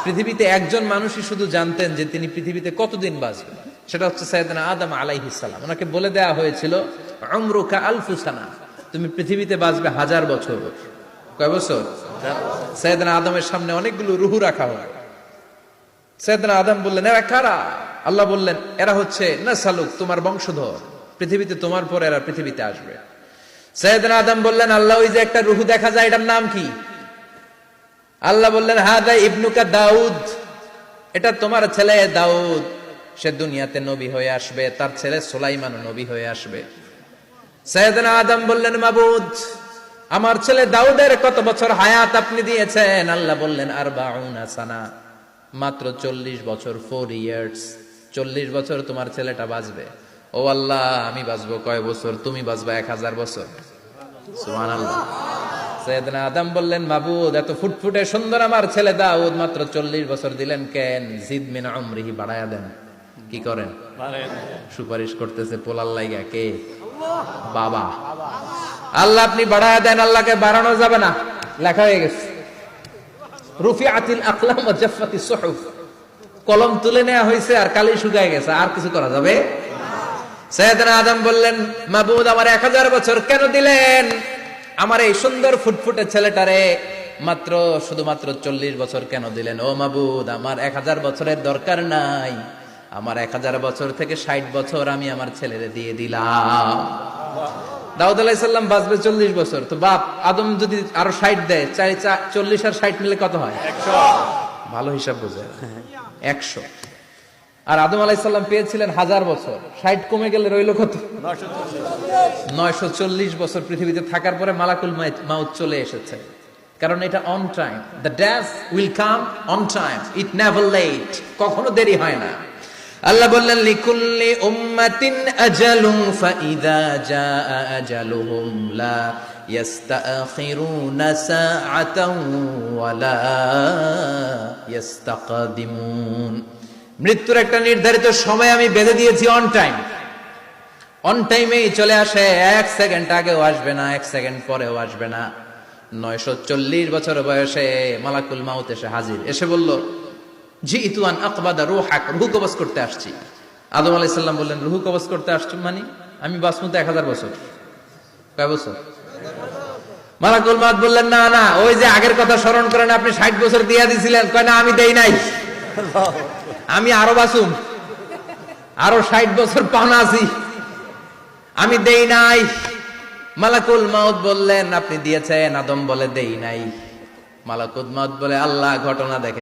পৃথিবীতে একজন মানুষই শুধু জানতেন যে তিনি পৃথিবীতে কতদিন বাঁচবেন, সেটা হচ্ছে সাইয়েদনা আদম আলাইহিস সালাম। ওনাকে বলে দেয়া হয়েছিল উমরুকা আলফু সানা, তুমি পৃথিবীতে বাঁচবে 1000 বছর। কয় বছর? সাইয়েদনা আদমের সামনে অনেকগুলো রুহু রাখা হয়। সাইয়েদনা আদম বললেন, এরা কারা? আল্লাহ বললেন, এরা হচ্ছে নাসালুক, তোমার বংশধর, পৃথিবীতে তোমার পর এরা পৃথিবীতে আসবে। সাইয়েদনা আদম বললেন, আল্লাহ ওই যে একটা রুহু দেখা যায়, এটার নাম কি? আল্লাহ বললেন, হাদা ইবনুকা দাউদ, এটা তোমার ছেলে দাউদ, সে দুনিয়াতে নবী হয়ে আসবে, তার ছেলে সুলাইমান নবী হয়ে আসবে। সাইয়েদনা আদম বললেন, মাবুদ, আমার ছেলে দাউদের কত বছর হায়াত আপনি দিয়েছেন? আল্লাহ বললেন, 40 সানা, মাত্র 40 বছর, 4 ইয়ার্স, 40 বছর তোমার ছেলেটা বাঁচবে। ও আল্লাহ, আমি বাঁচবো কয় বছর? তুমি বাঁচবা 1000 বছর। সুবহানাল্লাহ। সাইয়েদনা আদম বললেন, মাবুদ, এত ফুটফুটে সুন্দর আমার ছেলে দাউদ, মাত্র 40 বছর দিলেন কেন? জিদ মিন উমরিহি, বাড়ায়া দেন। কি করেন? সুপারিশ করতেছে পোলার লাইগা কে? বাবা। আল্লাহ আপনি বাড়ায়া দেন। আল্লাহকে বাড়ানো যাবে না, লেখা হয়ে গেছে। রুফিআতিল আকলাম ওয়া জাফফাতিস সুহুফ, কলম তুলে নেওয়া হয়েছে আর কালি শুকায় গেছে, আর কিছু করা যাবে? সাইয়েদনা আদম বললেন, মাবুদ, আমার 1000 বছর কেন দিলেন? আমার এই সুন্দর ফুটফুটে ছেলেটারে মাত্র শুধুমাত্র 40 বছর কেন দিলেন? ও মাবুদ, আমার 1000 বছরের দরকার নাই, আমার 1000 বছর থেকে 60 বছর আমি আমার ছেলেরে দিয়ে দিলাম। দাউদ আলাইহিস সালাম বাঁচবে 40 বছর, তো বাপ আদম যদি আরো 60 দেয়, 40 আর 60 মিলে কত হয়? 100। ভালো হিসাব বোঝে, 100। আর আদম আলাইহিস সালাম পেয়েছিলেন 1000 বছর, 60 কমে গেলে রইল কত? 940 বছর পৃথিবীতে থাকার পরে মালাকুল মাউত চলে এসেছে। কারণ এটা on time, the death will come on time, it never late, কখনো দেরি হয় না। আল্লাহ বললেন, লিকুল্লি উম্মাতিন আজালুন ফাইযা জাআ আজালুহুম লা ইস্তাখিরুনা সাআতান ওয়া লা ইস্তাকদিমুন। মৃত্যুর একটা নির্ধারিত সময় আমি বেঁধে দিয়েছি, অন টাইম, অন টাইমেই চলে আসে, 1 সেকেন্ড আগেও আসবে না, 1 সেকেন্ড পরেও আসবে না। 940 বছর বয়সে মালাকুল মাউত এসে হাজির, এসে বলল, জিইতু আন আকবাদা রূহাক, রূহ কবজ করতে আসছি। আদম আলাইহিস সালাম বললেন, রূহ কবজ করতে আসছো মানে? আমি বাঁচবো তো 1000 বছর। কয় বছর? মালাকুল মাউত বললেন, না না, ওই যে আগের কথা স্মরণ করেন, আপনি 60 বছর দিয়া দিছিলেন। কয় না, আমি দেই নাই, আমি আরো বাঁচুম, আরো 60 বছর পাওনা আছি, আমি দেই নাই। মালাকুল মাউত বললেন, আপনি দিয়েছেন? আদম বলে, দেই নাই। মালাকুল মাউত বলে, আল্লাহ ঘটনা দেখে